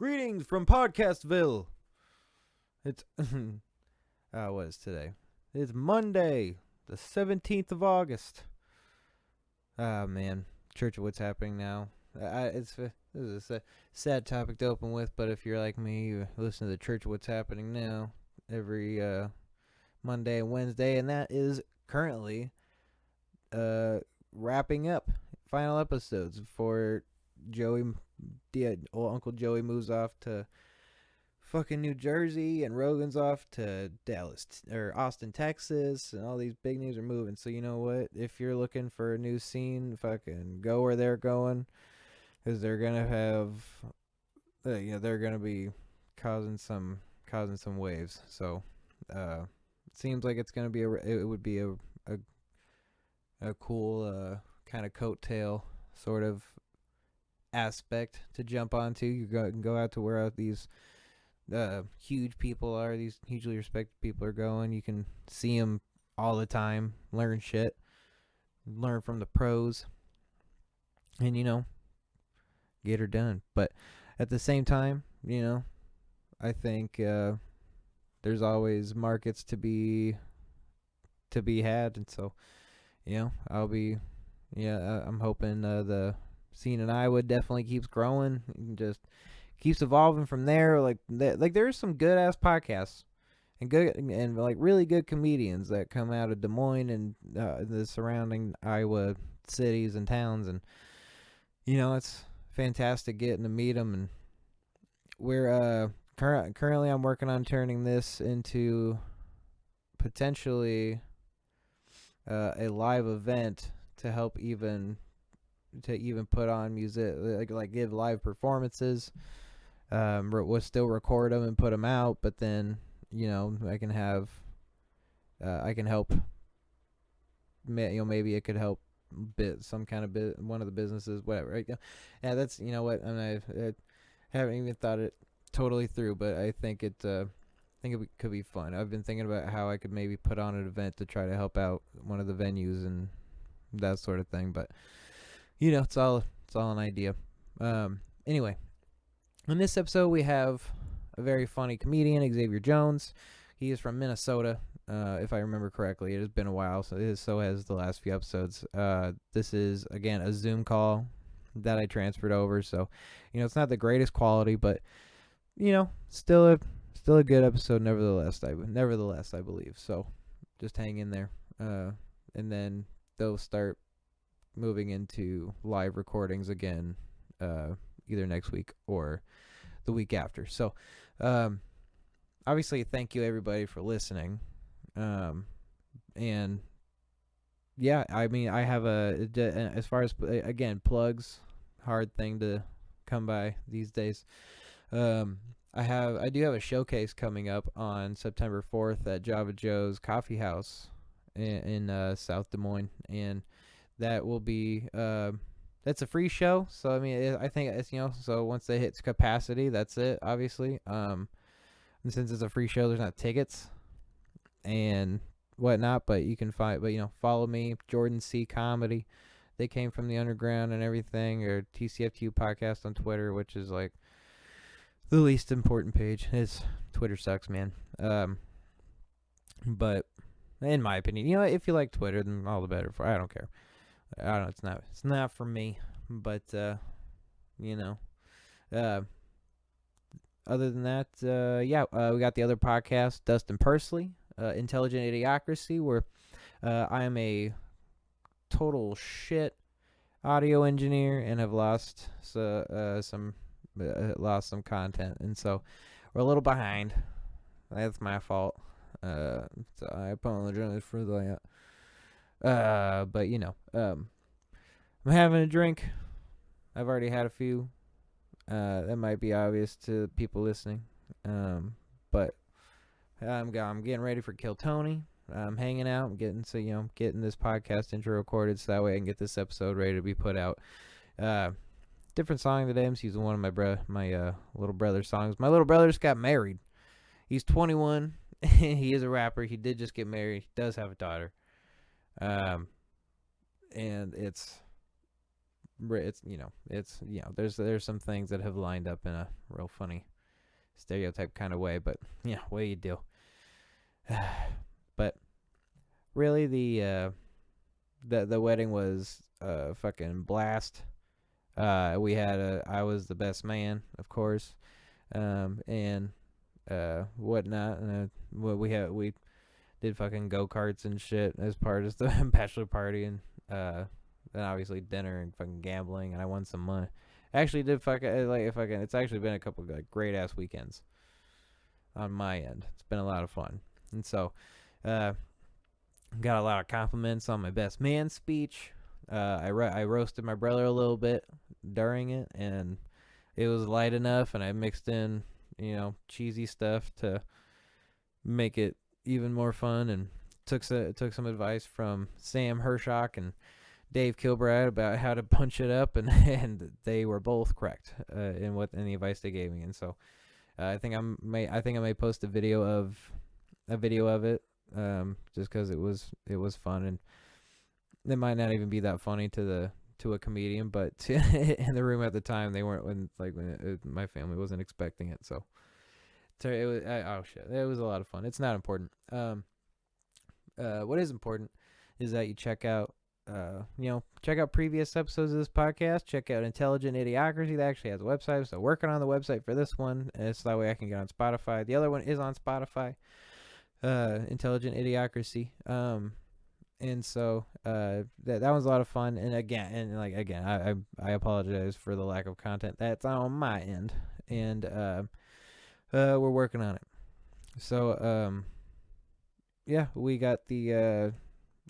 Greetings from Podcastville. It's what is today? It's Monday, the 17th of August. Ah, man, Church of what's happening now. This is a sad topic to open with, but if you're like me, you listen to the Church of what's happening now every Monday and Wednesday, and that is currently wrapping up final episodes for Joey. Old Uncle Joey moves off to fucking New Jersey, and Rogan's off to Dallas or Austin, Texas, and all these big names are moving. So you know what? If you're looking for a new scene, fucking go where they're going, because they're gonna have, they're gonna be causing some waves. So, it seems like it's gonna be it would be a cool kind of coattail sort of aspect to jump onto. You can go out to where these huge people are, these hugely respected people are going. You can see them all the time, learn shit, learn from the pros, and get her done. But at the same time, I think there's always markets to be had, and so I'm hoping the scene in Iowa definitely keeps growing and just keeps evolving from there. Like there's some good ass podcasts and like really good comedians that come out of Des Moines and the surrounding Iowa cities and towns, and it's fantastic getting to meet them. And we're currently I'm working on turning this into potentially a live event to help even put on music, like give live performances. We'll still record them and put them out, but then I can help. Maybe it could help some kind of one of the businesses, whatever. Right? Yeah, that's what. And I haven't even thought it totally through, but I think it could be fun. I've been thinking about how I could maybe put on an event to try to help out one of the venues and that sort of thing, but. It's all an idea. Anyway, in this episode we have a very funny comedian, Xavier Jones. He is from Minnesota, if I remember correctly. It has been a while, so has the last few episodes. This is again a Zoom call that I transferred over, so it's not the greatest quality, but still a good episode. Nevertheless, I believe. So just hang in there, and then they'll start moving into live recordings again, either next week or the week after. So, obviously, thank you everybody for listening. And yeah, I mean, I have as far as again plugs, hard thing to come by these days. I do have a showcase coming up on September 4th at Java Joe's Coffee House in South Des Moines, and that will be that's a free show. So I mean, I think it's so once they hit capacity, that's it. Obviously, and since it's a free show, there's not tickets and whatnot. But you can follow me, Jordan C Comedy. They came from the underground and everything, or TCFQ podcast on Twitter, which is like the least important page. Twitter sucks, man. But in my opinion, if you like Twitter, then all the better. I don't care. I don't know. It's not for me, but other than that, we got the other podcast, Dustin Pursley, Intelligent Idiocracy, where I am a total shit audio engineer and have lost some content, and so we're a little behind. That's my fault. So I apologize for that. But I'm having a drink. I've already had a few. That might be obvious to people listening. But I'm getting ready for Kill Tony. I'm hanging out. I'm getting this podcast intro recorded so that way I can get this episode ready to be put out. Different song today. I'm using one of my little brother's songs. My little brother just got married. He's 21. He is a rapper. He did just get married. He does have a daughter. And it's it's there's some things that have lined up in a real funny stereotype kind of way, but yeah, what do you do? But really, the wedding was a fucking blast. We had I was the best man, of course, and whatnot. And we did fucking go karts and shit as part of the bachelor party, and then obviously dinner and fucking gambling, and I won some money. Actually, did fucking it's actually been a couple of like great ass weekends on my end. It's been a lot of fun, and so got a lot of compliments on my best man speech. I roasted my brother a little bit during it, and it was light enough, and I mixed in cheesy stuff to make it even more fun, and took some advice from Sam Hershock and Dave Kilbride about how to punch it up, and and they were both correct in the advice they gave me. And so I think I may post a video of it, just because it was fun, and it might not even be that funny to a comedian, but in the room at the time they weren't my family wasn't expecting it, so it was it was a lot of fun. It's not important. What is important is that you check out previous episodes of this podcast. Check out Intelligent Idiocracy. That actually has a website. So working on the website for this one, so that way I can get on Spotify. The other one is on Spotify. Intelligent Idiocracy. And so that was a lot of fun. And again, I apologize for the lack of content that's on my end, and we're working on it. So yeah, we got the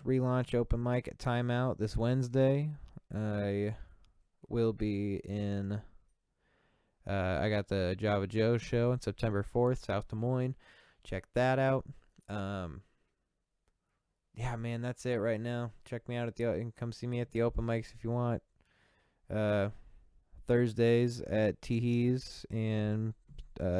relaunch open mic at Timeout this Wednesday. I will be in. I got the Java Joe show on September 4th, South Des Moines. Check that out. Yeah, man, that's it right now. Check me out and come see me at the open mics if you want. Thursdays at Teehees and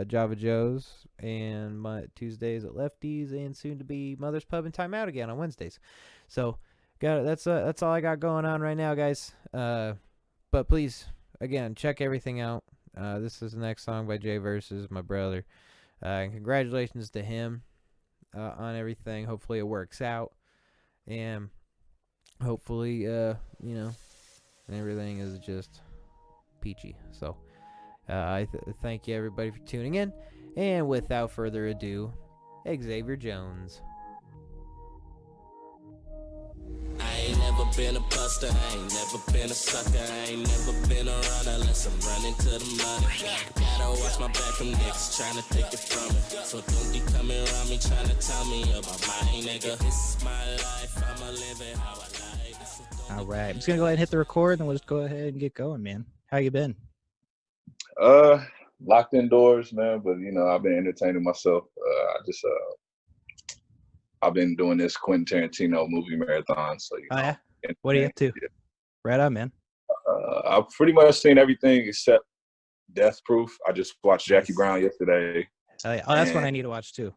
Java Joe's, and Tuesdays at Lefties, and soon to be Mother's Pub and Timeout again on Wednesdays. So, that's all I got going on right now, guys. But please, again, check everything out. This is the next song by Jay versus my brother. And congratulations to him on everything. Hopefully it works out, and hopefully everything is just peachy. So I thank you everybody for tuning in, and without further ado, Xavier Jones. I ain't never been a buster, I ain't never been a sucker, I ain't never been around unless I'm running to the money. Gotta watch my back from niggas trying to take it from me. So don't be coming around me trying to tell me about my nigga. This is my life, I'ma live it how I like. All right, I'm just gonna go ahead and hit the record, and we'll just go ahead and get going, man. How you been? Locked indoors, man, but I've been entertaining myself. I've been doing this Quentin Tarantino movie marathon. So yeah, what are you up to? Yeah. Right on, man. I've pretty much seen everything except Death Proof. I just watched Jackie Brown yesterday. Oh, yeah. Oh, that's one I need to watch too.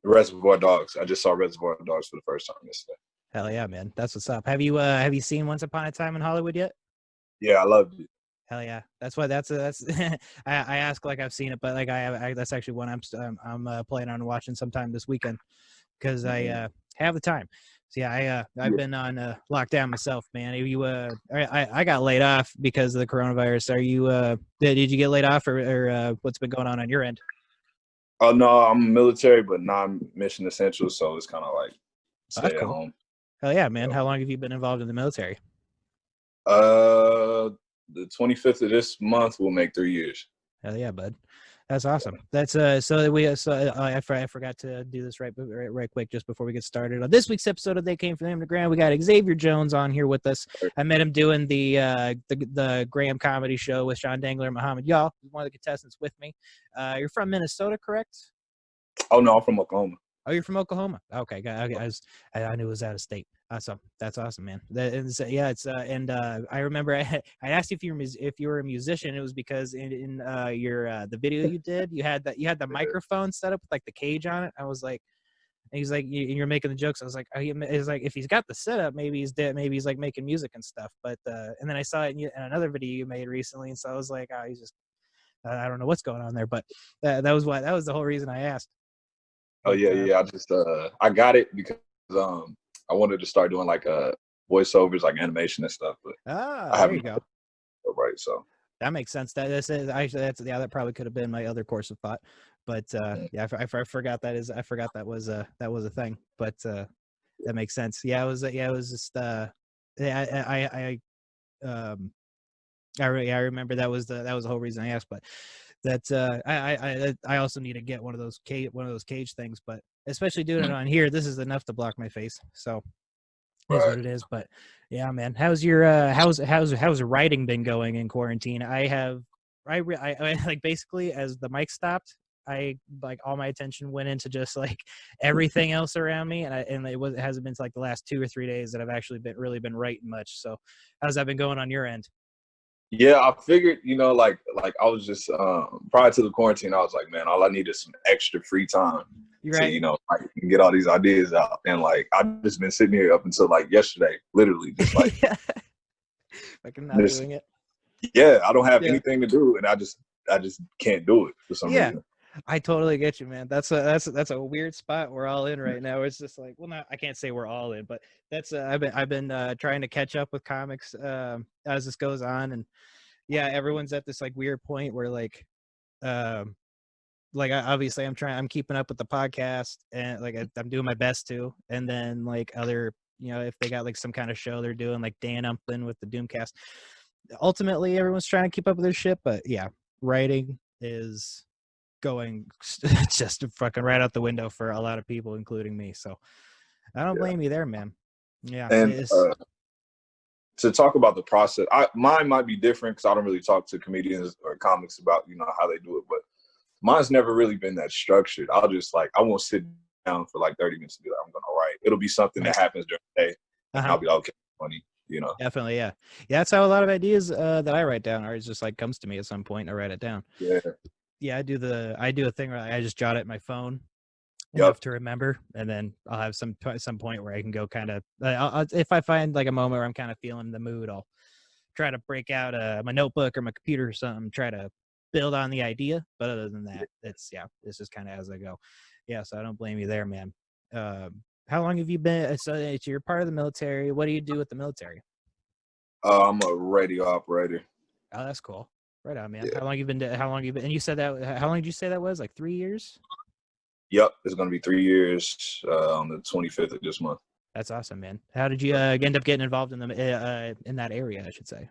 Reservoir Dogs. I just saw Reservoir Dogs for the first time yesterday. Hell yeah, man. That's what's up. Have you seen Once Upon a Time in Hollywood yet? Yeah, I loved it. Hell yeah. That's I ask like I've seen it, but like I that's actually one I'm planning on watching sometime this weekend, because I have the time. So yeah, I've been on lockdown myself, man. I got laid off because of the coronavirus. Are you did you get laid off, or what's been going on your end? Oh no, I'm military, but non-mission essential, so it's kind of like stay at home. Hell yeah, man. How long have you been involved in the military? The 25th of this month will make 3 years. Hell yeah, bud. That's awesome. That's I forgot to do this right quick just before we get started. On this week's episode of They Came From the Gram, we got Xavier Jones on here with us. I met him doing the Graham comedy show with Sean Dangler and Muhammad Yal, who's one of the contestants with me. You're from Minnesota, correct? Oh no, I'm from Oklahoma. Oh, you're from Oklahoma. Okay, I knew it was out of state. Awesome. That's awesome, man. I remember I asked you if you were a musician. It was because in your the video you did, you had the microphone set up with like the cage on it. I was like, And he's like, you're making the jokes. I was like, it's like, if he's got the setup, maybe he's dead. Maybe he's like making music and stuff. But, and then I saw it in another video you made recently. And so I was like, oh, he's just, I don't know what's going on there. But that was the whole reason I asked. Oh yeah. I just, I got it because, I wanted to start doing like, voiceovers, like animation and stuff, but I there you haven't. go. Right. So That makes sense. That probably could have been my other course of thought, but yeah, I forgot that was a thing. But that makes sense. Yeah, it was just I remember that was the whole reason I asked. But that I also need to get one of those cage things, but especially doing it on here, this is enough to block my face. So it is what it is. But yeah, man, how's your how's writing been going in quarantine? I like, basically, as the mic stopped, I like all my attention went into just like everything else around me, and it hasn't been like the last 2 or 3 days that I've actually been writing much. So how's that been going on your end? yeah, I figured, like I was just prior to the quarantine, I was like, man, all I need is some extra free time You're right. to, I can get all these ideas out. And like I've just been sitting here up until like yesterday, literally just like like I'm not doing it. Yeah, I don't have anything to do, and I just can't do it for some reason. I totally get you, man. That's a weird spot we're all in right now. It's just like, well, I can't say we're all in, but that's I've been trying to catch up with comics as this goes on, and yeah, everyone's at this like weird point where like obviously I'm keeping up with the podcast, and like I'm doing my best to, and then like other, if they got like some kind of show they're doing, like Dan Umplin with the Doomcast. Ultimately, everyone's trying to keep up with their shit, but yeah, writing is going just fucking right out the window for a lot of people, including me. So I don't blame you there, man. Yeah. And to talk about the process, mine might be different because I don't really talk to comedians or comics about how they do it, but mine's never really been that structured. I won't sit down for like 30 minutes to be like, I'm gonna write. It'll be something that happens during the day, and I'll be like, okay, funny. Definitely, yeah. That's how a lot of ideas that I write down are. It's just like comes to me at some point, and I write it down. Yeah, I do a thing where I just jot it in my phone enough to remember, and then I'll have some point where I can go kind of. If I find like a moment where I'm kind of feeling the mood, I'll try to break out my notebook or my computer or something, try to build on the idea. But other than that, it's just kind of as I go. Yeah, so I don't blame you there, man. How long have you been? So you're part of the military. What do you do with the military? I'm a radio operator. Oh, that's cool. Right on, man. Yeah. How long you been? And you said that. How long did you say that was? Like 3 years? Yep, it's gonna be 3 years on the 25th of this month. That's awesome, man. How did you end up getting involved in in that area, I should say?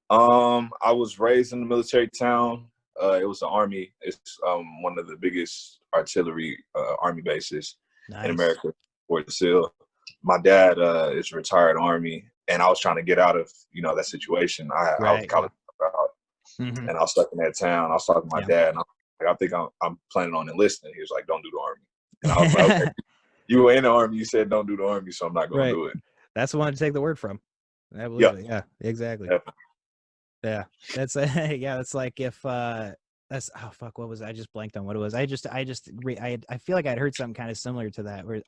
I was raised in a military town. It was the Army. It's one of the biggest artillery Army bases in America, Fort Sill. My dad is a retired Army, and I was trying to get out of that situation. I was college about, and I was stuck in that town. I was talking to my dad, and I think I'm planning on enlisting. He was like, "Don't do the Army." And I was like, "Okay, you were in the Army. You said don't do the Army, so I'm not going to do it." That's the one to take the word from. I believe it. Yeah, exactly. Definitely. Yeah, that's it's like if that's what was I just blanked on what it was. I feel like I'd heard something kind of similar to that. Where it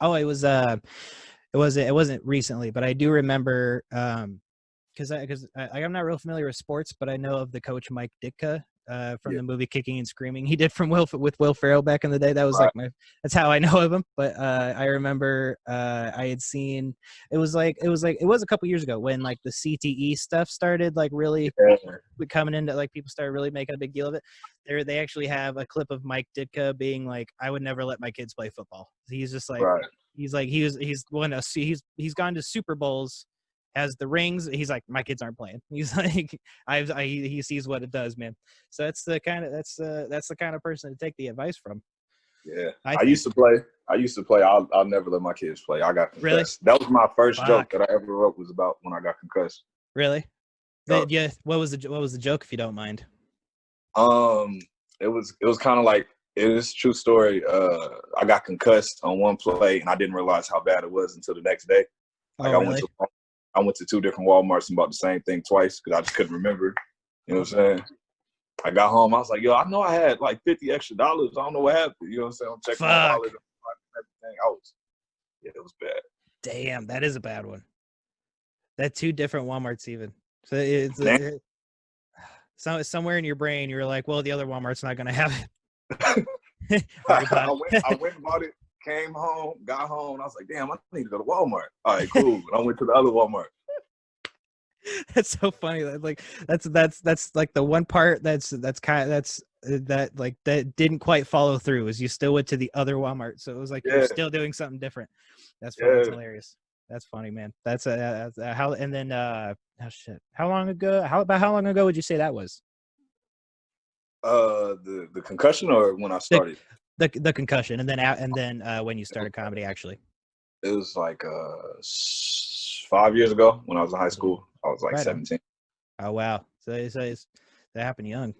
wasn't recently, but I do remember because I'm not real familiar with sports, but I know of the coach Mike Ditka from the movie Kicking and Screaming. He did with Will Ferrell back in the day. That was like that's how I know of him. But I remember I had seen it was a couple years ago when like the CTE stuff started like really coming into, like people started really making a big deal of it. They actually have a clip of Mike Ditka being like, "I would never let my kids play football." He's just like he's gone to Super Bowls, has the rings. He's like, my kids aren't playing. He's like, he sees what it does, man. So that's the kind of person to take the advice from. Yeah, I used to play. I'll never let my kids play. I got concussed. Really? That was my first joke that I ever wrote, was about when I got concussed. Really? Yeah. What was the joke, if you don't mind? It was kind of like, it is a true story. I got concussed on one play, and I didn't realize how bad it was until the next day. Like I went to 2 different Walmarts and bought the same thing twice because I just couldn't remember. You know what I'm saying? I got home. I was like, yo, I know I had like $50 extra. I don't know what happened. You know what I'm saying? I'm checking my wallet. It was bad. Damn, that is a bad one. That 2 different Walmarts even. So it's so somewhere in your brain you're like, well, the other Walmart's not gonna have it. I went and bought it, came home, got home, and I was like, damn, I need to go to Walmart. All right, cool. And I went to the other Walmart. That's so funny. Like that's like the one part that didn't quite follow through is you still went to the other Walmart. So it was like you're still doing something different. That's funny. That's hilarious. That's funny, man. That's how. And then oh shit. How long ago would you say that was? The concussion, or when I started? The concussion, and then when you started comedy, actually. It was like 5 years ago when I was in high school. I was like 17. Oh wow! So that happened young.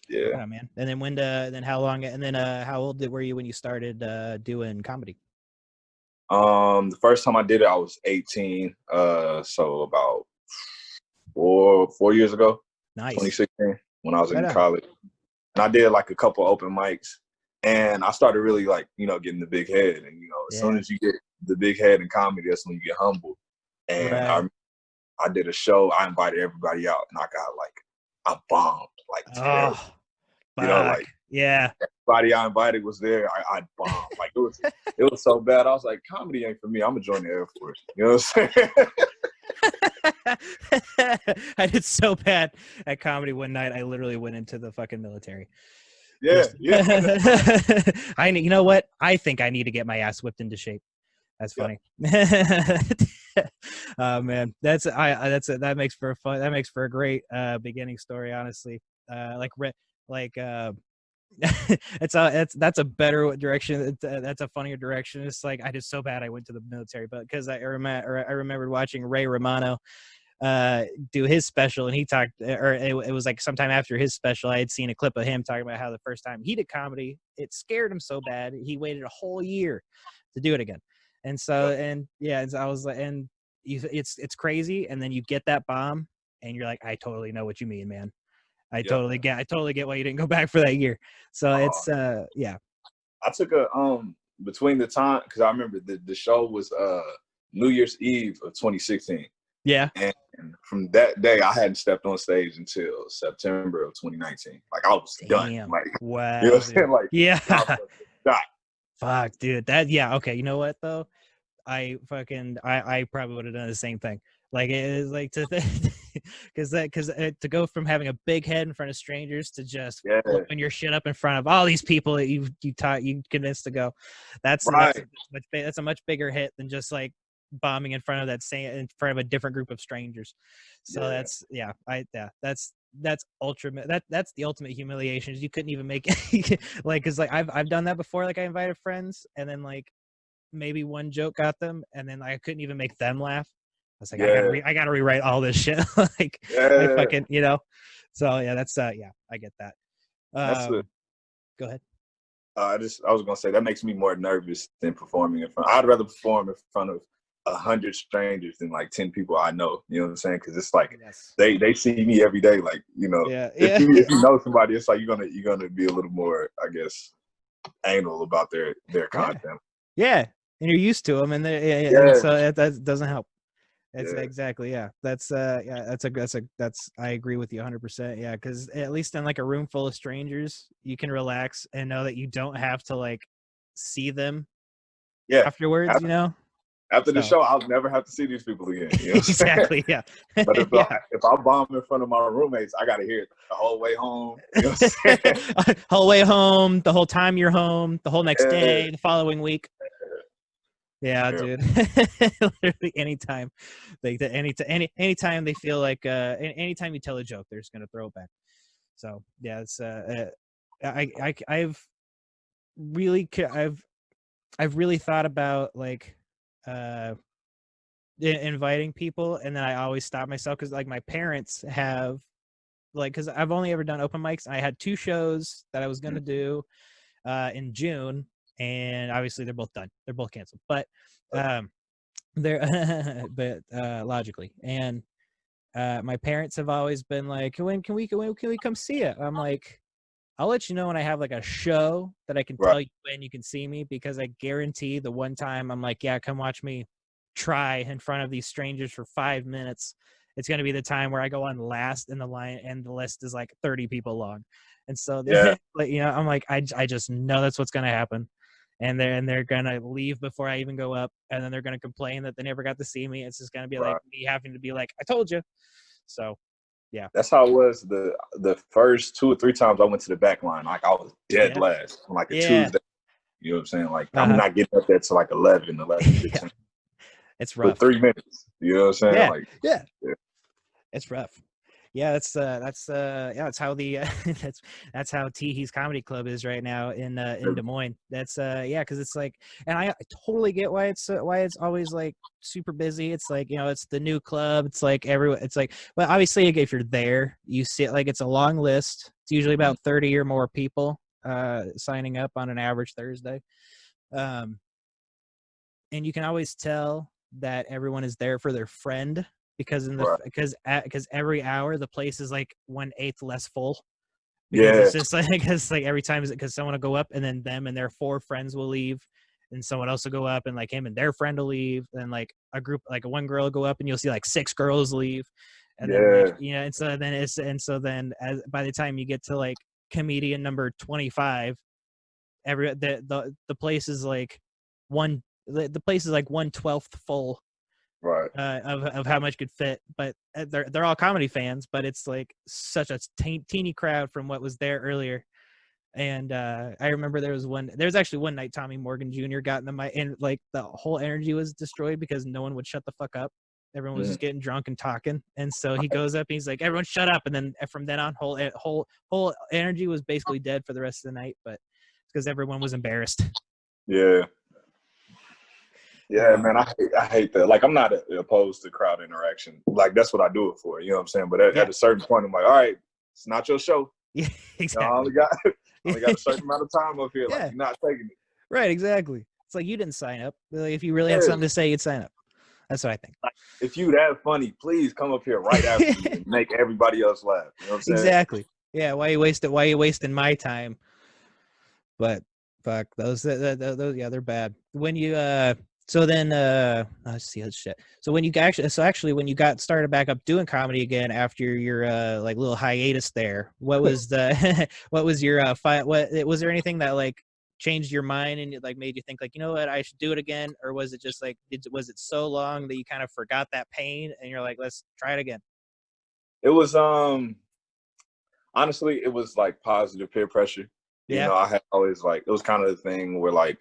Yeah, man. And then how long? And then how old were you when you started doing comedy? The first time I did it, I was 18. So about four years ago. Nice. 2016, when I was in college, and I did like a couple open mics, and I started really like getting the big head, and as soon as you get the big head in comedy, that's when you get humble. And I did a show. I invited everybody out, and I bombed like terrible. Everybody I invited was there. I bombed. Like it was so bad. I was like, comedy ain't for me. I'm gonna join the Air Force. You know what I'm saying? I did so bad at comedy one night. I literally went into the fucking military. Yeah. You know what? I think I need to get my ass whipped into shape. That's funny. Oh man, that makes for a great beginning story. Honestly, that's a better direction. That's a funnier direction. It's like I did so bad I went to the military, but because I remembered watching Ray Romano do his special, and he talked, or it was like sometime after his special, I had seen a clip of him talking about how the first time he did comedy, it scared him so bad he waited a whole year to do it again. And so, I was like, it's crazy. And then you get that bomb, and you're like, I totally know what you mean, man. I totally get why you didn't go back for that year. So it's I took between the time, because I remember the show was New Year's Eve of 2016. Yeah. And from that day, I hadn't stepped on stage until September of 2019. Like I was done. Like, wow. You know what I'm saying? Like, yeah. Done. Fuck, dude. Okay. You know what though? I probably would have done the same thing. Like it is like because to go from having a big head in front of strangers to just flipping your shit up in front of all these people that you convinced to go, that's a much bigger hit than just like bombing in front of a different group of strangers. So that's ultimate. That's the ultimate humiliation. You couldn't even make it. Like, cause like I've done that before. Like I invited friends, and then like maybe one joke got them, and then I couldn't even make them laugh. I was like, I gotta rewrite all this shit. Like, I fucking, So that's I get that. Go ahead. I was gonna say that makes me more nervous than performing in front. I'd rather perform in front of 100 strangers than like 10 people I know. You know what I'm saying? Because it's like they see me every day. Like if you know somebody, it's like you're gonna be a little more, I guess, anal about their content. Yeah, and you're used to them, and so that doesn't help. It's exactly That's I agree with you 100%. Yeah, because at least in like a room full of strangers, you can relax and know that you don't have to like see them afterwards. After the show, I'll never have to see these people again. You know exactly. Yeah. But if I bomb in front of my roommates, I gotta hear it the whole way home. You know what I'm saying? Whole way home, the whole time you're home, the whole next day, the following week. Yeah, dude. Literally anytime anytime they feel like anytime you tell a joke, they're just gonna throw it back. So yeah, it's I've really thought about like inviting people, and then I always stop myself because like my parents have because I've only ever done open mics. I had 2 shows that I was gonna do in June. And obviously they're both done. They're both canceled. But logically. And my parents have always been like, when can we come see it? I'm like, I'll let you know when I have like a show that I can tell you when you can see me, because I guarantee the one time I'm like, yeah, come watch me try in front of these strangers for 5 minutes, it's going to be the time where I go on last in the line and the list is like 30 people long. And so, like, you know, I'm like, I just know that's what's going to happen. And they're going to leave before I even go up. And then they're going to complain that they never got to see me. It's just going to be like me having to be like, I told you. So, yeah. That's how it was the first 2 or 3 times I went to the back line. Like, I was dead last on like a Tuesday. You know what I'm saying? Like, I'm not getting up there till like 11:15. It's rough. For 3 minutes. You know what I'm saying? Yeah. Like, yeah. It's rough. Yeah, that's how the that's how Teehee's Comedy Club is right now in Des Moines. That's because it's like, and I totally get why it's always like super busy. It's like, you know, it's the new club. It's like everyone. It's like, well, obviously, if you're there, you see it, like it's a long list. It's usually about 30 or more people signing up on an average Thursday, and you can always tell that everyone is there for their friend. Because because every hour the place is like 1/8 less full. Because it's just like, because like every time because someone will go up and then them and their 4 friends will leave, and someone else will go up and like him and their friend will leave, and like a group, like one girl will go up and you'll see like 6 girls leave, and then like, you know, and so then as by the time you get to like comedian number 25, the place is like the place is like 1/12 full. Of how much could fit, but they're all comedy fans, but it's like such a teeny crowd from what was there earlier. And I remember there was actually one night Tommy Morgan Jr. got in the mic, and like the whole energy was destroyed because no one would shut the fuck up. Everyone was just getting drunk and talking, and so he goes up and he's like, "Everyone shut up!" And then from then on, whole energy was basically dead for the rest of the night, but it's because everyone was embarrassed. Yeah, man, I hate that. Like, I'm not opposed to crowd interaction. Like, that's what I do it for. You know what I'm saying? But at a certain point, I'm like, all right, it's not your show. Yeah, exactly. I only got a certain amount of time up here. Like, you're not taking it. Right, exactly. It's like you didn't sign up. Like, if you really had something to say, you'd sign up. That's what I think. Like, if you that funny, please come up here right after me and make everybody else laugh. You know what I'm saying? Exactly. Yeah. Why you wasting my time? But fuck those. Yeah, they're bad. When you So then, let's see that shit. So when you actually when you got started back up doing comedy again after your like little hiatus there, what was what was your was there anything that like changed your mind and it like made you think like, you know what, I should do it again? Or was it just like, was it so long that you kind of forgot that pain and you're like, let's try it again? It was honestly, it was like positive peer pressure. You know, I had always like, it was kind of the thing where like,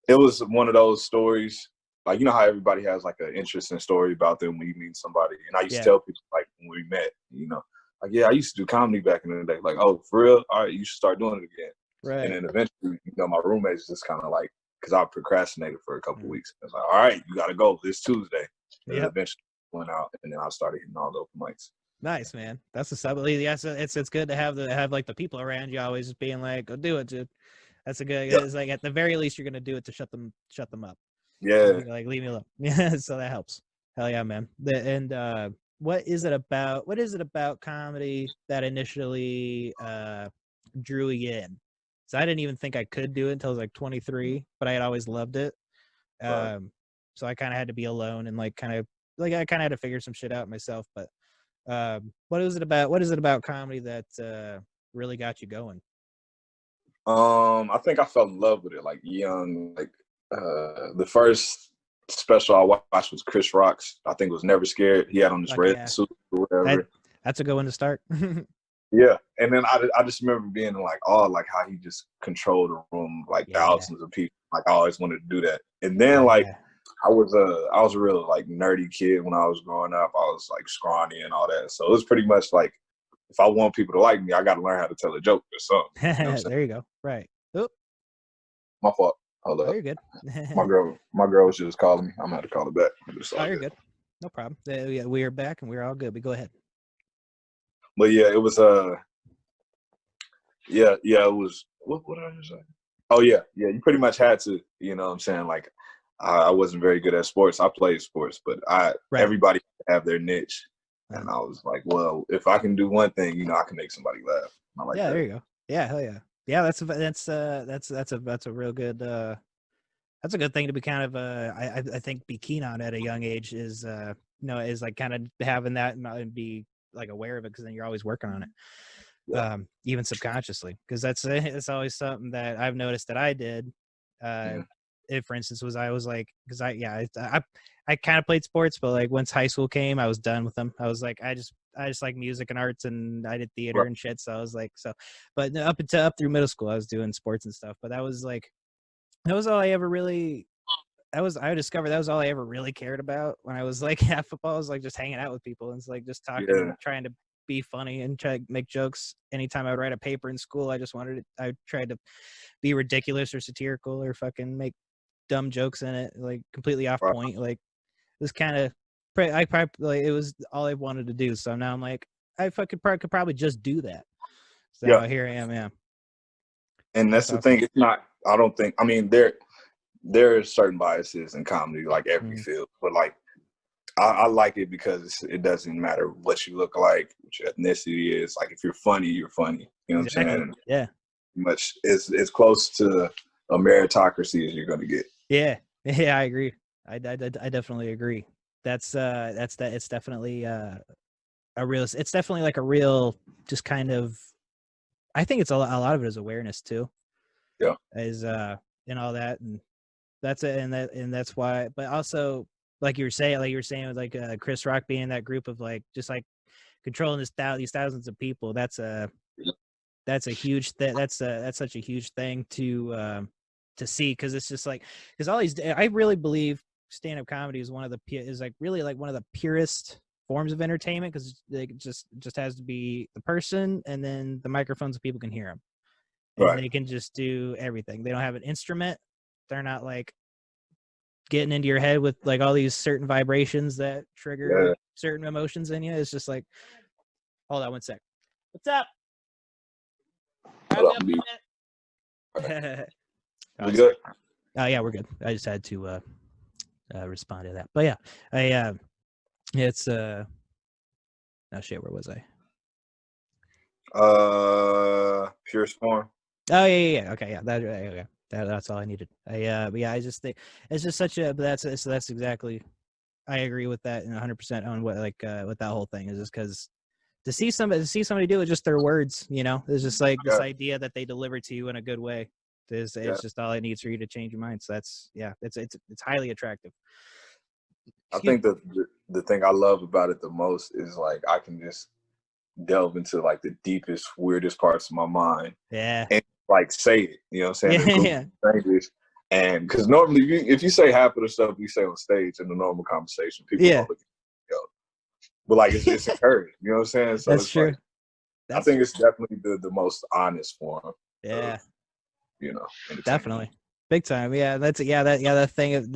it was one of those stories, like, you know how everybody has like an interesting story about them when you meet somebody. And I used to tell people like when we met, you know, like, yeah, I used to do comedy back in the day. Like, oh, for real? All right, you should start doing it again. Right. And then eventually, you know, my roommates just kind of like, because I procrastinated for a couple of weeks. I was like, all right, you got to go this Tuesday. And then eventually went out, and then I started hitting all the open mics. Nice, man. That's a subtlety. Yeah, it's good to have like the people around you always just being like, go do it, dude. That's a good. It's like at the very least you're gonna do it to shut them up. Yeah. Like leave me alone. Yeah. So that helps. Hell yeah, man. What is it about comedy that initially drew you in? So I didn't even think I could do it until I was like 23, but I had always loved it. So I kind of had to be alone and like I kind of had to figure some shit out myself. But what is it about comedy that really got you going? I think I fell in love with it like young. Like the first special I watched was Chris Rock's. I think it was Never Scared. He had on this red suit or whatever. That's a good one to start. Yeah, and then I just remember being like, oh, like how he just controlled a room like thousands of people. Like I always wanted to do that. And then like I was a real like nerdy kid when I was growing up. I was like scrawny and all that. So it was pretty much like, if I want people to like me, I got to learn how to tell a joke or something. You know there you go. Right. Oop. My fault. Hold up. Oh, you're good. my girl was just calling me. I'm gonna have to call her back. Oh, you're good. No problem. We are back and we're all good. But go ahead. But yeah, it was it was what did I just say? Oh yeah. You pretty much had to. You know what I'm saying? Like I wasn't very good at sports. I played sports, but everybody have their niche. And I was like, well, if I can do one thing, you know, I can make somebody laugh. I like that. There you go. Yeah, hell yeah. Yeah, that's a real good that's a good thing to be kind of I think be keen on at a young age is is like kind of having that and be like aware of it, because then you're always working on it. Yeah. Even subconsciously, because it's always something that I've noticed that I did. Mhm. If, for instance, I was like, because I kind of played sports, but like once high school came, I was done with them. I was like, I just like music and arts, and I did theater Right. and shit. So I was like, but up through middle school, I was doing sports and stuff. But that was all I ever really. I discovered that was all I ever really cared about when I was like at football. I was like just hanging out with people, and it's like just talking and Yeah. trying to be funny and try to make jokes. Anytime I would write a paper in school, I tried to be ridiculous or satirical or fucking make dumb jokes in it, like completely off Right. point. Like it was kind of, I probably like it was all I wanted to do. So now I'm like, I fucking could probably just do that. So Yeah. here I am. Yeah, And that's that's the awesome. thing. It's not. I don't think. I mean, there are certain biases in comedy, like every field, but like I like it because it doesn't matter what you look like, what your ethnicity is. Like if you're funny, you're funny. You know what I'm Exactly. saying? Yeah. Much as close to a meritocracy as you're gonna get. Yeah. Yeah. I agree. I definitely agree. That's that. It's definitely a real. It's definitely like a real, just kind of. I think it's a lot of it is awareness too. Yeah. Is and all that, and that's it, and that's why. But also, like you were saying with like Chris Rock being in that group of like just like controlling these thousands of people. That's a huge that's such a huge thing to see, because it's just like, because all these, I really believe stand-up comedy is really like one of the purest forms of entertainment, because it just has to be the person and then the microphone so people can hear them, and Right. they can just do everything. They don't have an instrument. They're not like getting into your head with like all these certain vibrations that trigger Yeah. certain emotions in you. It's just like, hold on one sec. What's up? What up, dude? We Oh, good? yeah, we're good. I just had to respond to that. But yeah, it's oh shit, where was I? Purest form. Oh yeah. Okay, yeah, that's all I needed. But yeah, I just think it's just such a. But that's exactly. I agree with that, and 100% on what like with that whole thing is just because to see somebody do it, just their words, it's just like this idea that they deliver to you in a good way. It's just all it needs for you to change your mind. So that's it's highly attractive. I think that the thing I love about it the most is like I can just delve into like the deepest, weirdest parts of my mind. Yeah. And like say it, you know what I'm saying? Yeah. Yeah. Strangers. And because normally if you say half of the stuff we say on stage in a normal conversation, people don't look at you. But like it's encouraged, you know what I'm saying? So that's it's true. Like, I think it's definitely the most honest form. Yeah. Of, definitely. Big time. Yeah. That thing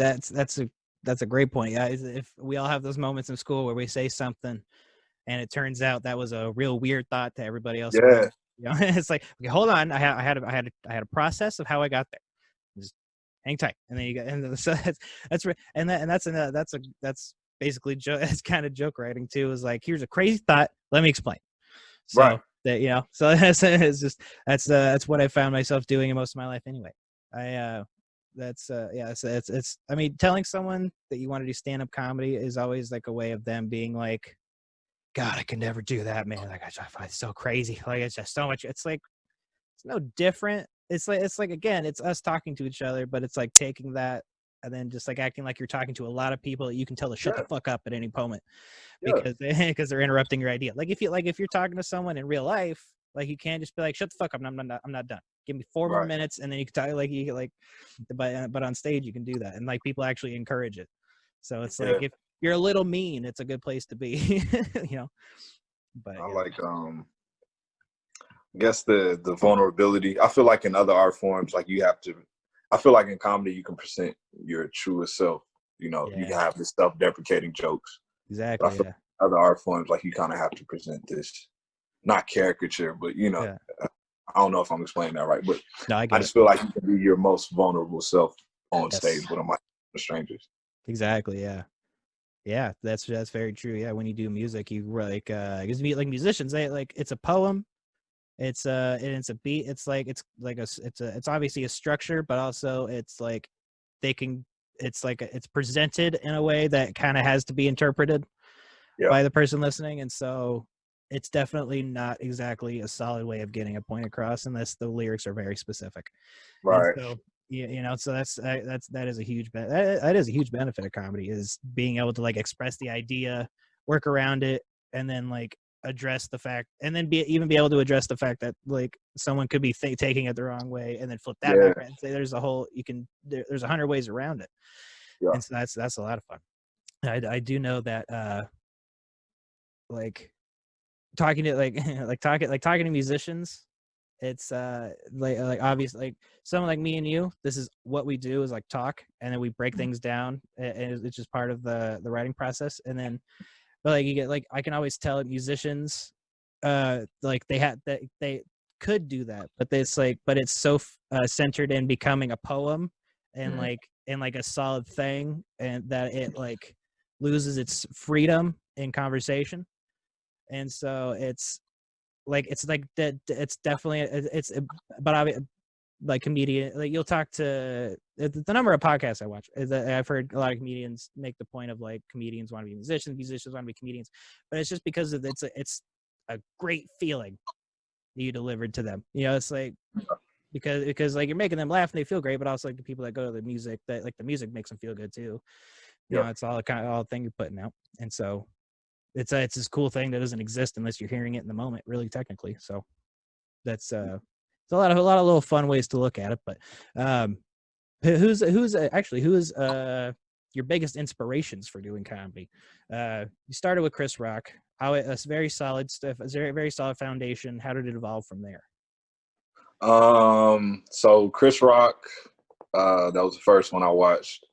that's a great point. Yeah. If we all have those moments in school where we say something and it turns out that was a real weird thought to everybody else around. It's like, okay, hold on. I had a process of how I got there. Just hang tight, and then you got, and so that's basically it's kind of joke writing too. Is like, here's a crazy thought. Let me explain. So right. that so it's just that's what I found myself doing in most of my life anyway. It's I mean, telling someone that you want to do stand-up comedy is always like a way of them being like, God, I could never do that, man. Like I find it so crazy. Like it's just so much. It's like it's no different. It's like again, it's us talking to each other, but it's like taking that and then just like acting like you're talking to a lot of people that you can tell to shut the fuck up at any moment because they're interrupting your idea. Like if you're talking to someone in real life, like you can't just be like, shut the fuck up. I'm not done. Give me 4 more minutes and then you can talk but on stage you can do that and like people actually encourage it. So it's like if you're a little mean, it's a good place to be, But I like I guess the vulnerability. I feel like in other art forms, like you have to. I feel like in comedy, you can present your truest self. You can have the self-deprecating jokes. Exactly. But I feel like other art forms, like you kind of have to present this, not caricature, but I don't know if I'm explaining that right, but no, I just feel like you can be your most vulnerable self on stage with strangers. Exactly. Yeah, that's very true. Yeah, when you do music, you like because like musicians, they like it's a poem, It's a beat. It's obviously a structure, but also it's like it's presented in a way that kind of has to be interpreted by the person listening, and so it's definitely not exactly a solid way of getting a point across unless the lyrics are very specific. Right. And so so that is a huge that is a huge benefit of comedy, is being able to like express the idea, work around it, and then like address the fact, and then be able to address the fact that like someone could be taking it the wrong way, and then flip that back and say there's 100 ways around it. And so that's a lot of fun. I do know that like talking to talking to musicians, it's like obviously like someone like me and you, this is what we do, is like talk, and then we break things down, and it's just part of the writing process. And then but like you get like I can always tell musicians like they could do that, but it's so centered in becoming a poem and like a solid thing, and that it like loses its freedom in conversation. And so it's that it's definitely but like comedian, like you'll talk to the number of podcasts I watch is that I've heard a lot of comedians make the point of like comedians want to be musicians want to be comedians, but it's just because of it's a great feeling that you delivered to them. It's like because like you're making them laugh and they feel great, but also like the people that go to the music, that like the music makes them feel good too. It's all all thing you're putting out. And so it's this cool thing that doesn't exist unless you're hearing it in the moment, really, technically. So that's it's a lot of little fun ways to look at it. But who's your biggest inspirations for doing comedy? You started with Chris Rock. How a very solid stuff, a very solid foundation. How did it evolve from there? So Chris Rock, that was the first one I watched,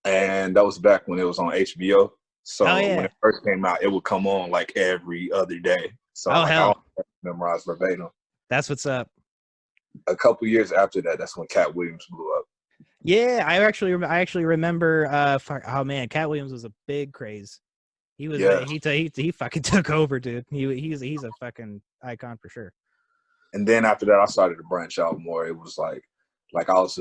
and that was back when it was on HBO. So when it first came out, it would come on like every other day. So I memorized verbatim. That's what's up. A couple years after that, that's when Cat Williams blew up. Yeah, I actually remember. Cat Williams was a big craze. He was he fucking took over, dude. He's a fucking icon for sure. And then after that, I started to branch out more. It was like I was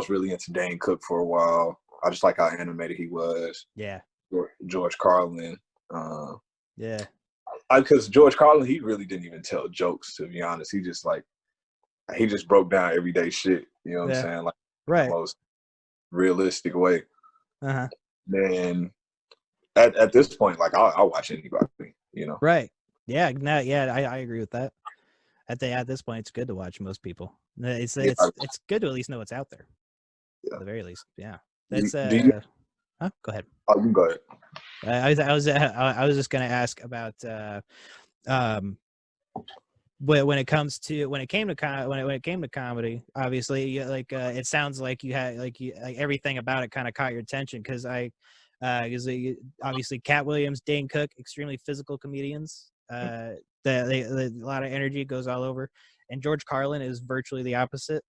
really into Dane Cook for a while. I just like how animated he was. Yeah. George Carlin. Yeah. Because George Carlin, he really didn't even tell jokes, to be honest. He just broke down everyday shit. You know what I'm saying? Like the most realistic way. Uh-huh. Then at this point, like I'll watch anybody, Right. Yeah. No, yeah, I agree with that. At this point, it's good to watch most people. It's good to at least know what's out there. Yeah. At the very least. Yeah. That's go ahead. Oh, you go ahead. I was just gonna ask about when it came to comedy, obviously, it sounds like you had like everything about it kind of caught your attention, because obviously Cat Williams, Dane Cook, extremely physical comedians. A lot of energy goes all over, and George Carlin is virtually the opposite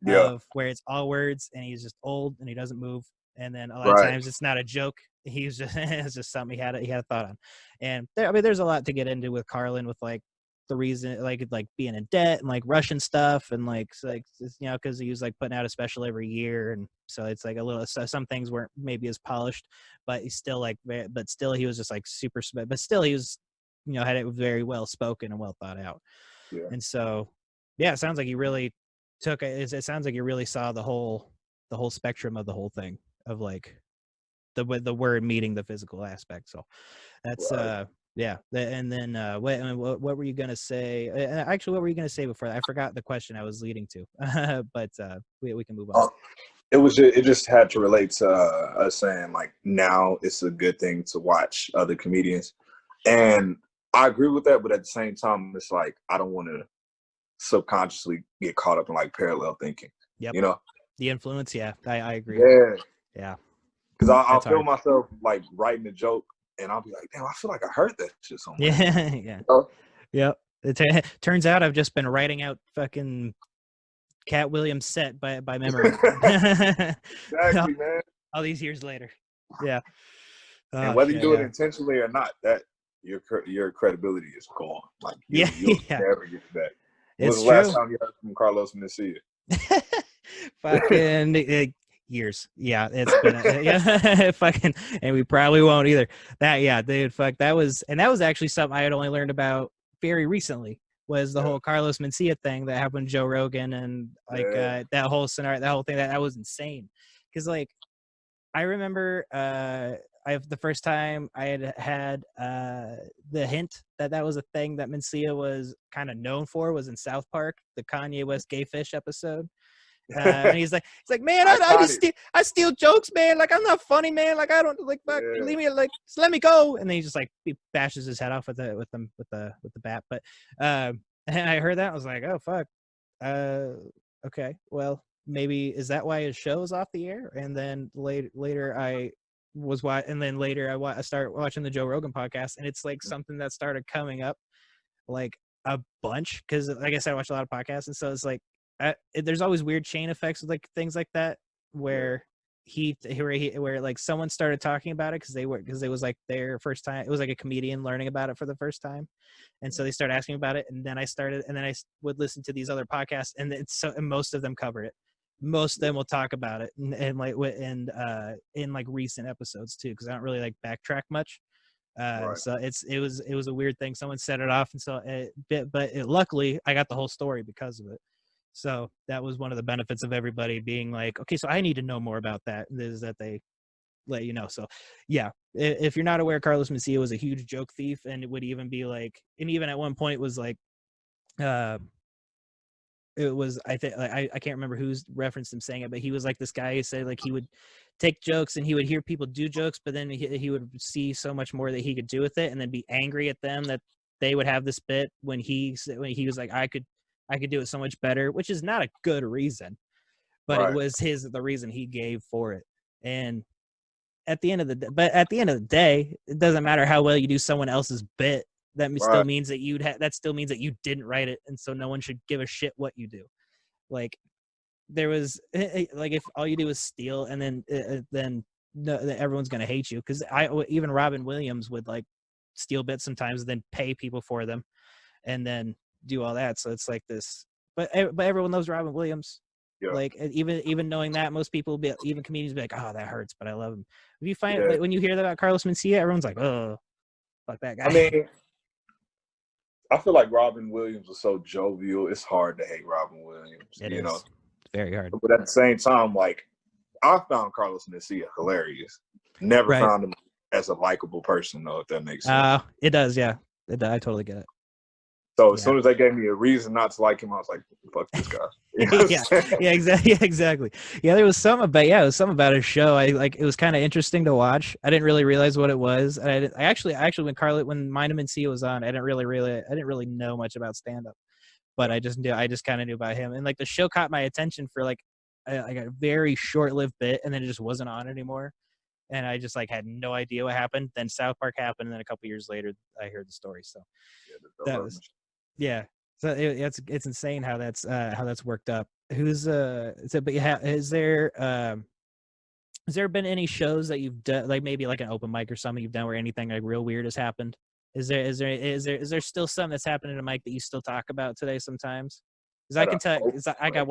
of where it's all words, and he's just old and he doesn't move. And then a lot of times it's not a joke. He's just it's just something he had a thought on. And there's a lot to get into with Carlin, with like the reason like being in debt and like Russian stuff, and because he was like putting out a special every year, and so it's like some things weren't maybe as polished, but he's still he was just like super, but still he was had it very well spoken and well thought out. And so it sounds like you really took it. It sounds like you really saw the whole spectrum of the whole thing, of like the word meeting the physical aspect. So that's and then what were you gonna say? Actually, what were you gonna say before that? I forgot the question I was leading to. But we can move on. It just had to relate to us saying like now it's a good thing to watch other comedians, and I agree with that. But at the same time, it's like I don't want to subconsciously get caught up in like parallel thinking. Yep. The influence. Yeah, I agree. Yeah. Because I'll feel myself like writing a joke, and I'll be like, damn, I feel like I heard that shit somewhere. Yeah. Yep. It turns out I've just been writing out fucking Cat Williams set by memory. Exactly, man. All these years later. Yeah. And whether you do it intentionally or not, that your credibility is gone. Like you'll never get that. When was It's the last true. time you heard from Carlos Mencia? Fucking years. Yeah, it's been yeah, fucking, and we probably won't either. That yeah, dude, fuck, that was actually something I had only learned about very recently. Was the whole Carlos Mencia thing that happened to Joe Rogan, and like that whole scenario, that whole thing, that was insane. Because like I remember the first time I had the hint that was a thing that Mencia was kind of known for was in South Park, the Kanye West gay fish episode. And he's like, man, I steal jokes, man. Like, I'm not funny, man. Like, I don't like, fuck, leave me, like, just let me go. And then he just like he bashes his head off with the bat. But and I heard that, I was like, oh fuck, okay, well, maybe is that why his show is off the air? And then later I started watching the Joe Rogan podcast, and it's like something that started coming up like a bunch, because like I said, I watch a lot of podcasts, and so it's like there's always weird chain effects with like things like that where where like someone started talking about it because it was like their first time. It was like a comedian learning about it for the first time, and so they started asking about it, and then I would listen to these other podcasts, and and most of them cover it. Most of them will talk about it, and in like recent episodes too, because I don't really like backtrack much. So it was a weird thing. Someone set it off, and so luckily I got the whole story because of it. So that was one of the benefits of everybody being like, okay, so I need to know more about that. Is that they let you know. So yeah, if you're not aware, Carlos Mencia was a huge joke thief, and it would even be like, and even at one point was like, it was, I think, I can't remember who's referenced him saying it, but he was like this guy who said like he would take jokes and he would hear people do jokes, but then he would see so much more that he could do with it, and then be angry at them that they would have this bit when he was like, I could do it so much better, which is not a good reason, but it was the reason he gave for it. And at the end of the day, it doesn't matter how well you do someone else's bit. That still means that you didn't write it, and so no one should give a shit what you do. Like, there was like, if all you do is steal, and then no, everyone's gonna hate you, because even Robin Williams would like steal bits sometimes, and then pay people for them, and then do all that. So it's like this, but everyone loves Robin Williams. Yeah. Like, even knowing that, most people even comedians be like, oh, that hurts, but I love him. If you find like, when you hear that about Carlos Mencia, everyone's like, oh, fuck that guy. I mean, I feel like Robin Williams was so jovial. It's hard to hate Robin Williams. You know, it's very hard. But at the same time, like, I found Carlos Mencia hilarious. Never found him as a likable person, though, if that makes sense. It does, yeah. I totally get it. So as soon as they gave me a reason not to like him, I was like, fuck this guy. You know exactly. Yeah, there was something about his show. It was kind of interesting to watch. I didn't really realize what it was. And I actually when Mind and Mencia was on, I didn't really know much about stand up, but I just kind of knew about him. And like, the show caught my attention for like a very short-lived bit, and then it just wasn't on anymore. And I just like had no idea what happened. Then South Park happened, and then a couple years later I heard the story. So that was, yeah. So it's insane how that's worked up. Has there been any shows that you've done, like maybe like an open mic or something you've done, where anything like real weird has happened? Is there still something that's happened in a mic that you still talk about today sometimes? Because I can tell, because I got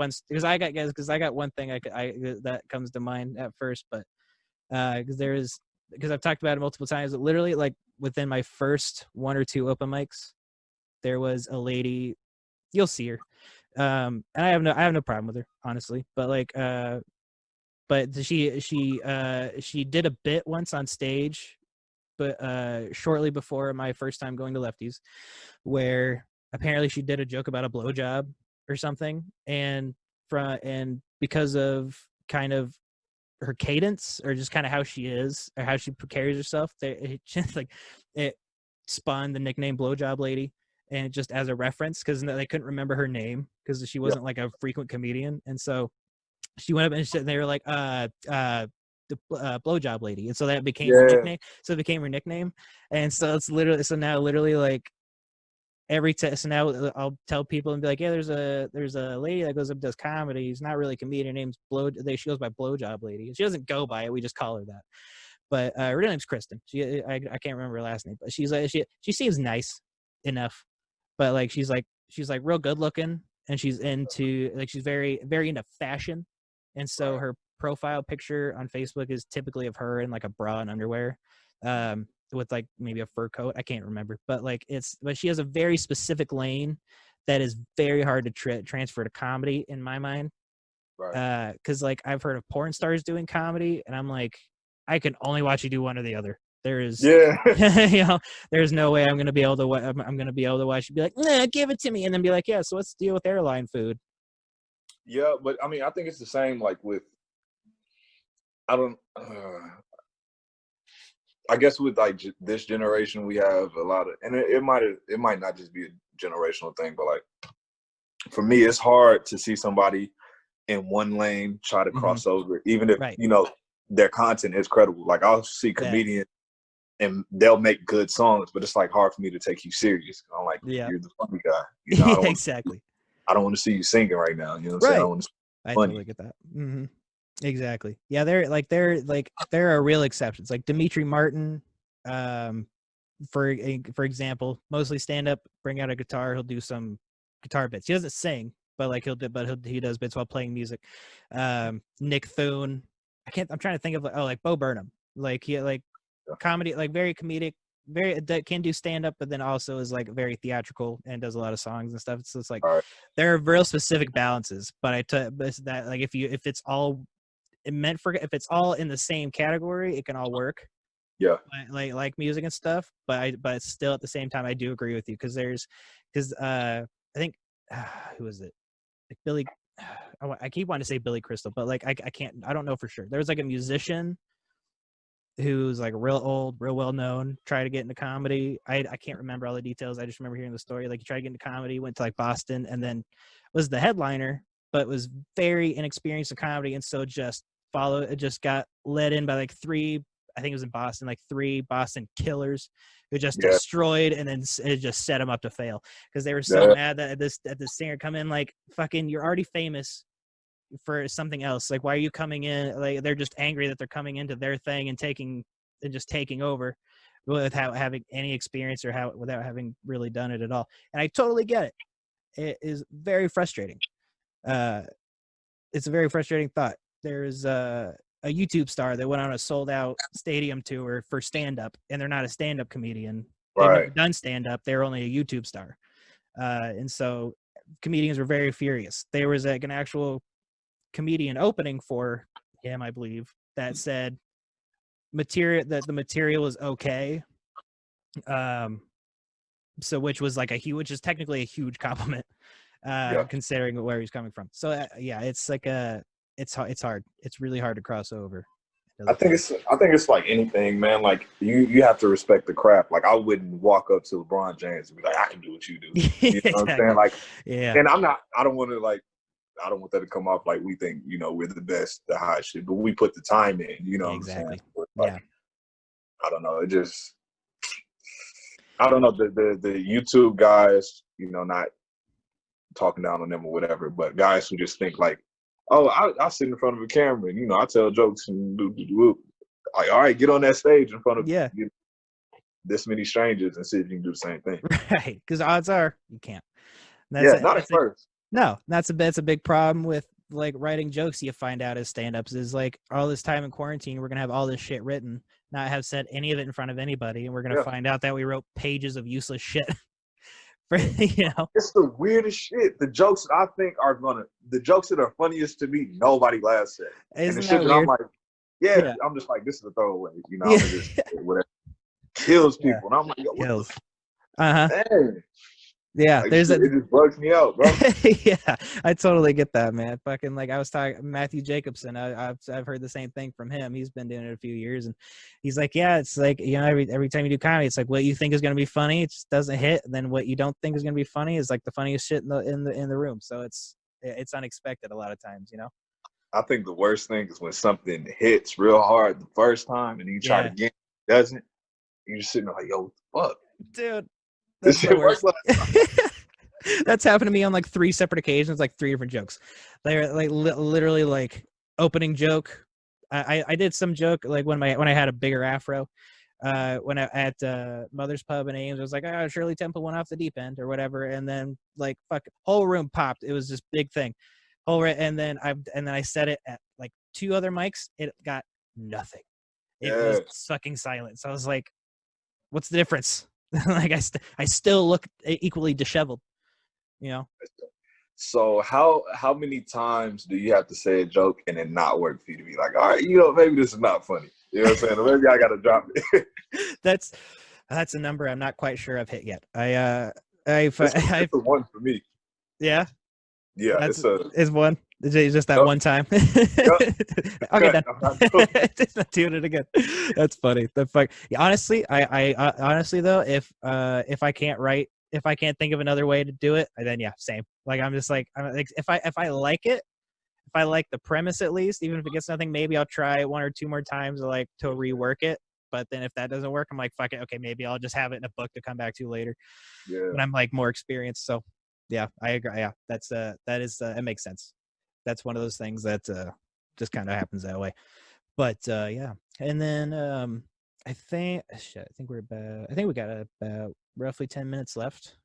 one thing that comes to mind at first, but because I've talked about it multiple times, but literally like within my first one or two open mics, there was a lady, you'll see her, and I have no problem with her, honestly, but like but she did a bit once on stage, but shortly before my first time going to Lefties, where apparently she did a joke about a blowjob or something, and because of kind of her cadence, or just kind of how she is, or how she carries herself, it spawned the nickname Blowjob Lady, and just as a reference, because they couldn't remember her name because she wasn't like a frequent comedian, and so she went up and they were like, the Blowjob Lady, and so that became her nickname. So it became her nickname, and so it's now literally like so now I'll tell people and be like, yeah, there's a lady that goes up and does comedy. She's not really a comedian. Her name's she goes by Blowjob Lady. She doesn't go by it. We just call her that. But her name's Kristen. I can't remember her last name, but she's like, she seems nice enough, but like she's she's like real good looking, and she's into like she's very very into fashion, and so her profile picture on Facebook is typically of her in like a bra and underwear, with like maybe a fur coat. I can't remember, but like but she has a very specific lane that is very hard to transfer to comedy in my mind. Right. Because like I've heard of porn stars doing comedy, and I'm like, I can only watch you do one or the other. There is, you know, there's no way I'm gonna be able to. I'm gonna be able to watch you be like, nah, give it to me, and then be like, yeah. So what's the deal with airline food? Yeah, but I mean, I think it's the same. Like with, I don't. I guess with like this generation, we have a lot of, and it might not just be a generational thing, but like for me, it's hard to see somebody in one lane try to cross over, even if you know their content is credible. Like I'll see comedians and they'll make good songs, but it's like hard for me to take you serious. I'm like, you're the funny guy. You know, Exactly. I don't want to see you singing right now. You know what I'm saying? I want to I totally get that. Exactly. Yeah, there are real exceptions. Like Dimitri Martin, for example, mostly stand up, bring out a guitar, he'll do some guitar bits. He doesn't sing, but like he does bits while playing music. Nick Thune. I'm trying to think of like Bo Burnham. Like he comedy, like very comedic, that can do stand up, but then also is like very theatrical and does a lot of songs and stuff. So it's like there are real specific balances. But but that like if it's all if it's all in the same category, it can all work. Yeah. Like music and stuff. But still at the same time, I do agree with you because I think who is it? Like Billy. I keep wanting to say Billy Crystal, but like I can't. I don't know for sure. There was like a musician who's like real old, real well known, tried to get into comedy. I can't remember all the details. I just remember hearing the story. Like he tried to get into comedy, went to like Boston, and then was the headliner, but was very inexperienced in comedy, and so just got led in by like three. I think it was in Boston, like three Boston killers who just destroyed, and then it just set him up to fail because they were so mad that this singer come in like fucking. You're already famous for something else. Like, why are you coming in? Like, they're just angry that they're coming into their thing and just taking over without having any experience or without having really done it at all. And I totally get it. It is very frustrating. It's a very frustrating thought. There's a YouTube star that went on a sold out stadium tour for stand up, and they're not a stand up comedian. They've never done stand up. They're only a YouTube star. And so comedians were very furious. There was like an actual comedian opening for him, I believe, that said the material was okay. So which was like which is technically a huge compliment, considering where he's coming from. So it's like it's hard. It's really hard to cross over. I think it's like anything, man. Like you have to respect the craft. Like I wouldn't walk up to LeBron James and be like, I can do what you do. You know what I'm saying? Like, and I don't want that to come off like we think, you know, we're the best, the hot shit, but we put the time in, you know. Exactly. What I'm saying? Like, I don't know. I don't know. The YouTube guys, you know, not talking down on them or whatever, but guys who just think like, oh, I sit in front of a camera and, you know, I tell jokes and do. Like, all right, get on that stage in front of this many strangers and see if you can do the same thing. Right. Because odds are you can't. Not at first. No, that's a big problem with like writing jokes. You find out as stand-ups is like all this time in quarantine, we're going to have all this shit written, not have said any of it in front of anybody. And we're going to find out that we wrote pages of useless shit. You know, it's the weirdest shit. The jokes that I think the jokes that are funniest to me, nobody laughs at. Isn't and the shit that that I'm like, I'm just like, this is a throwaway. You know, whatever kills people, and I'm like, yo, kills. Dang. Yeah, like, it just bugs me out, bro. Yeah, I totally get that, man. Fucking like I was talking Matthew Jacobson. I've heard the same thing from him. He's been doing it a few years, and he's like, yeah, it's like, you know, every time you do comedy, it's like what you think is gonna be funny, it just doesn't hit. And then what you don't think is gonna be funny is like the funniest shit in the room. So it's unexpected a lot of times, you know. I think the worst thing is when something hits real hard the first time, and you try to get it doesn't. You're just sitting there like, yo, what the fuck, dude. This shit works. That's happened to me on like 3 separate occasions, like 3 different jokes. They're like literally like opening joke. I did some joke like when I had a bigger afro. when I at Mother's Pub in Ames. I was like, oh, Shirley Temple went off the deep end or whatever, and then like fuck, whole room popped. It was this big thing. And then I said it at like 2 other mics. It got nothing. It was fucking silent. So I was like, what's the difference? Like I still look equally disheveled, you know. So how many times do you have to say a joke and it not work for you to be like, all right, you know, maybe this is not funny. You know what I'm saying? Or maybe I gotta drop it. That's a number I'm not quite sure I've hit yet. It's a one for me. Yeah. Yeah, it's one. It's just that one time. Okay, done. Not doing it again. That's funny. The fuck. Yeah, honestly, I honestly though, if I can't think of another way to do it, then yeah, same. Like I'm like if I like it, if I like the premise at least, even if it gets nothing, maybe I'll try 1 or 2 more times to rework it. But then if that doesn't work, I'm like, fuck it. Okay, maybe I'll just have it in a book to come back to later when I'm like more experienced. So yeah, I agree. Yeah, it makes sense. That's one of those things that just kind of happens that way. But yeah, and then I think we got about roughly 10 minutes left.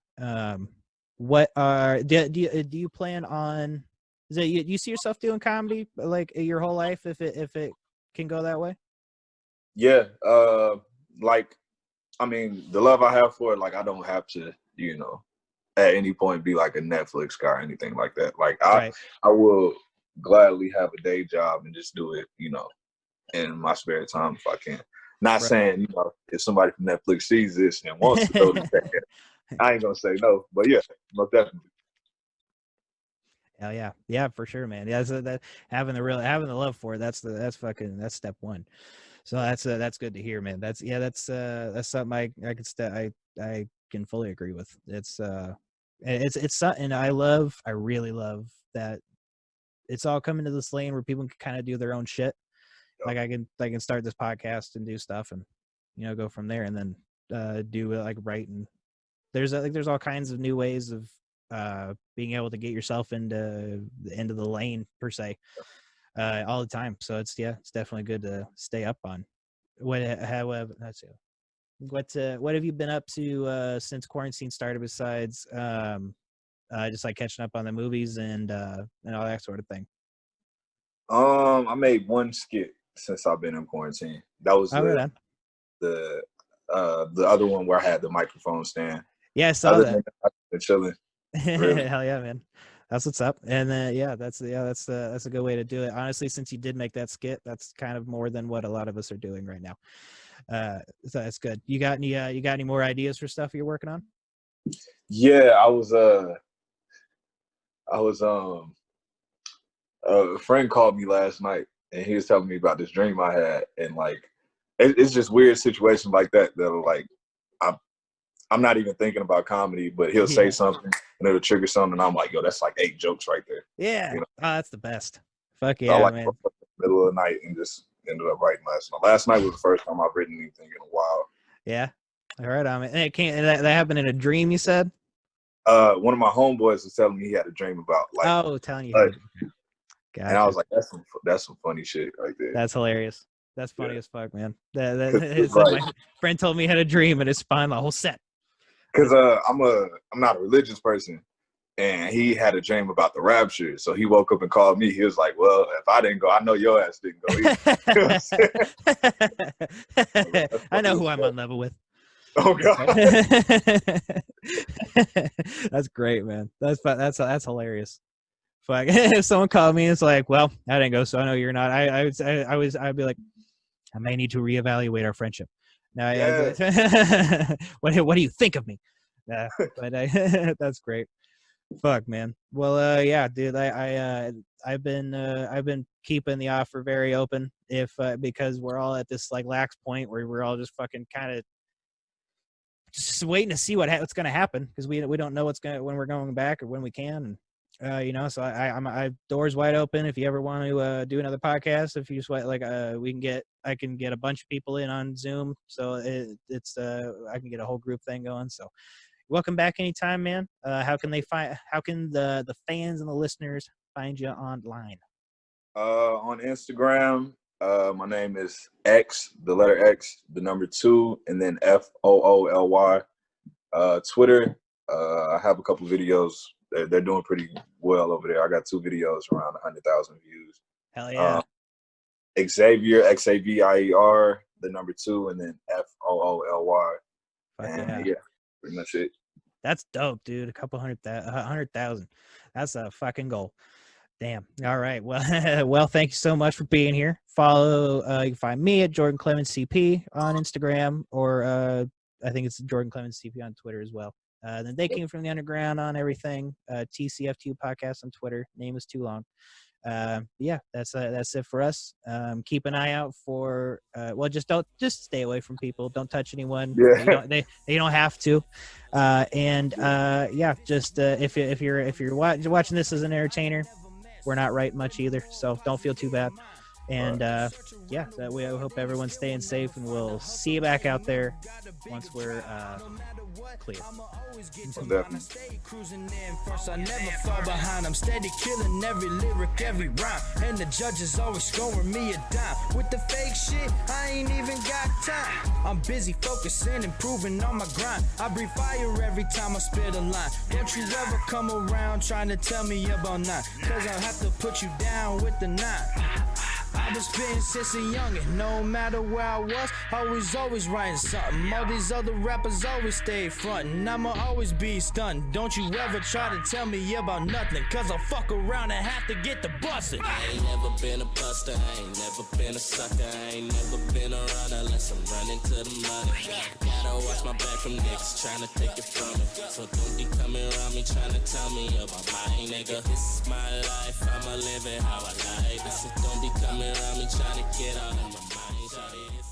What do you plan on? Do you see yourself doing comedy like your whole life if it can go that way? Yeah, like I mean, the love I have for it, like I don't have to, you know, at any point be like a Netflix guy or anything like that. Like I will gladly have a day job and just do it, you know, in my spare time if I can. Not saying, you know, if somebody from Netflix sees this and wants to go to check it, I ain't gonna say no. But yeah, most definitely. Hell yeah, yeah, for sure, man. Yeah, so that having the love for it, that's step one. So that's good to hear, man. That's something I can fully agree with. It's something I really love that it's all coming to this lane where people can kind of do their own shit. Like I can start this podcast and do stuff and, you know, go from there and then do like write, and there's all kinds of new ways of being able to get yourself into the lane per se all the time. So it's definitely good to stay up on. What have you been up to since quarantine started besides just like catching up on the movies and all that sort of thing? I made one skit since I've been in quarantine. That was the other one where I had the microphone stand. Yeah, I saw that. I've been chilling. Really. Hell yeah, man. That's what's up. And that's a good way to do it. Honestly, since you did make that skit, that's kind of more than what a lot of us are doing right now. So that's good. You got any more ideas for stuff you're working on? Yeah, I was a friend called me last night and he was telling me about this dream I had, and like it's just weird situations like that are like I'm not even thinking about comedy, but he'll say something and it'll trigger something, and I'm like, yo, that's like 8 jokes right there. Yeah, you know? Oh, that's the best. Fuck yeah, so I, man. In the middle of the night and just ended up writing last night. Last night was the first time I've written anything in a while. Yeah, all right, and it can't. That happened in a dream, you said? One of my homeboys was telling me he had a dream about like. Telling you. Gotcha. And I was like, that's some funny shit right there. That's hilarious. That's funny as fuck, man. My friend told me he had a dream and it spawned the whole set. Because I'm not a religious person, and he had a dream about the rapture. So he woke up and called me. He was like, "Well, if I didn't go, I know your ass didn't go." I know who I'm on level with. Oh God, that's great, man. That's hilarious. Fuck. If someone called me and it's like, well, I didn't go, so I know you're not. I'd be like, I may need to reevaluate our friendship. Now, what do you think of me? But that's great. Fuck, man. Well, yeah, dude. I've been keeping the offer very open, because we're all at this like lax point where we're all just fucking kind of just waiting to see what's going to happen, because we don't know when we're going back or when we can. And, you know, so I doors wide open. If you ever want to do another podcast, if you just want, like, I can get a bunch of people in on Zoom, so I can get a whole group thing going. So welcome back anytime, man. How can the fans and the listeners find you online? On Instagram My name is X, the letter X, the number 2, and then FOOLY. Twitter, I have a couple videos. They're doing pretty well over there. I got 2 videos around 100,000 views. Hell yeah. Xavier, XAVIER, the number 2, and then FOOLY. And yeah, pretty much it. That's dope, dude. A couple 100,000. That's a fucking goal. Damn. All right. Well, well, thank you so much for being here. Follow. You can find me at Jordan Clemens CP on Instagram, or I think it's Jordan Clemens CP on Twitter as well. Then They Came From the Underground on everything. TCF2 podcast on Twitter. Name is too long. Yeah, that's it for us. Keep an eye out for just stay away from people. Don't touch anyone. Yeah. They don't have to. If you're watching this as an entertainer, we're not right much either, so don't feel too bad. And that way I hope everyone's staying safe, and we'll see you back out there once we're clear. Cruising in first, I never fall behind. I'm steady killing every lyric, every rhyme, and the judges always scoring me a dime. With the fake shit, I ain't even got time. I'm busy focusing, improving on my grind. I breathe fire every time I spit a line. Don't you ever come around trying to tell me about 9, cause I'll have to put you down with the 9. I've been spitting since a youngin', no matter where I was, always writing something. All these other rappers always stay frontin', I'ma always be stuntin'. Don't you ever try to tell me about nothing, cause I'll fuck around and have to get the bustin'. I ain't never been a buster, I ain't never been a sucker, I ain't never been around unless I'm running to the money. Gotta watch my back from niggas trying to take it from me, so don't be coming around me trying to tell me about my nigga. This is my life, I'ma live it how I like. This is don't be coming around me trying to get out of my mind.